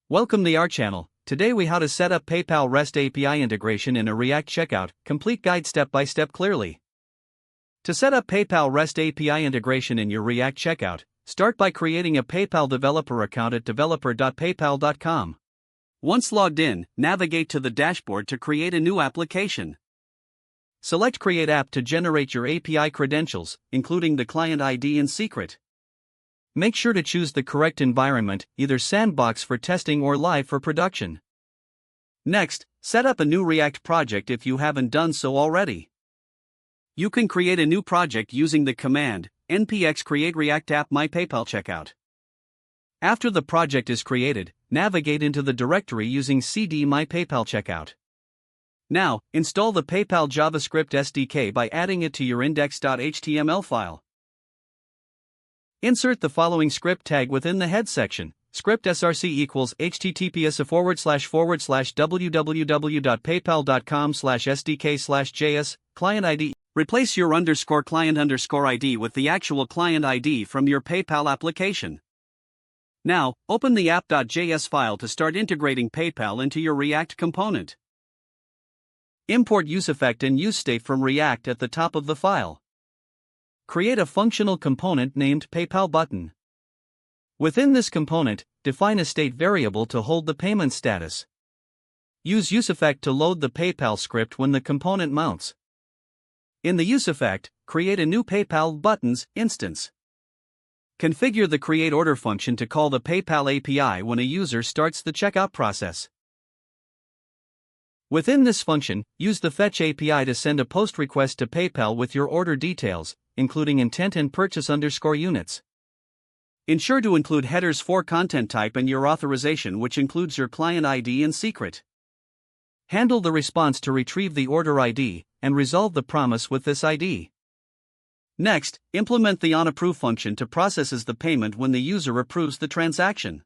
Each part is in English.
Welcome to our channel. Today we how to set up PayPal REST API integration in a React checkout, complete guide step by step clearly. To set up PayPal REST API integration in your React checkout, start by creating a PayPal developer account at developer.paypal.com. Once logged in, navigate to the dashboard to create a new application. Select Create App to generate your API credentials, including the client ID and secret. Make sure to choose the correct environment, either sandbox for testing or live for production. Next, set up a new React project if you haven't done so already. You can create a new project using the command npx create react app my PayPal checkout. After the project is created, navigate into the directory using cd my PayPal checkout. Now, install the PayPal JavaScript SDK by adding it to your index.html file. Insert the following script tag within the head section. Script src equals https://www.paypal.com/sdk/js, client ID. Replace your _client_ID with the actual client ID from your PayPal application. Now, open the app.js file to start integrating PayPal into your React component. Import useEffect and useState from React at the top of the file. Create a functional component named PayPal button. Within this component, define a state variable to hold the payment status. Use useEffect to load the PayPal script when the component mounts. In the useEffect, create a new PayPal buttons instance. Configure the create order function to call the PayPal API when a user starts the checkout process. Within this function, use the fetch API to send a post request to PayPal with your order details, including intent and purchase_units. Ensure to include headers for content type and your authorization, which includes your client ID and secret. Handle the response to retrieve the order ID, and resolve the promise with this ID. Next, implement the onApprove function to processes the payment when the user approves the transaction.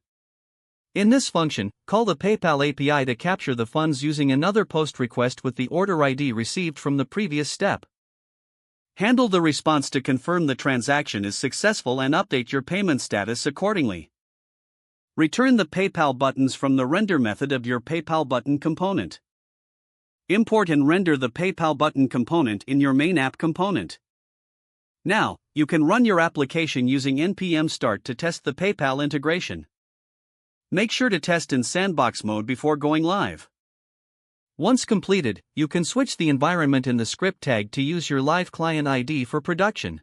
In this function, call the PayPal API to capture the funds using another post request with the order ID received from the previous step. Handle the response to confirm the transaction is successful and update your payment status accordingly. Return the PayPal buttons from the render method of your PayPal button component. Import and render the PayPal button component in your main app component. Now, you can run your application using npm start to test the PayPal integration. Make sure to test in sandbox mode before going live. Once completed, you can switch the environment in the script tag to use your live client ID for production.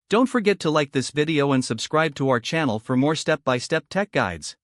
Don't forget to like this video and subscribe to our channel for more step-by-step tech guides.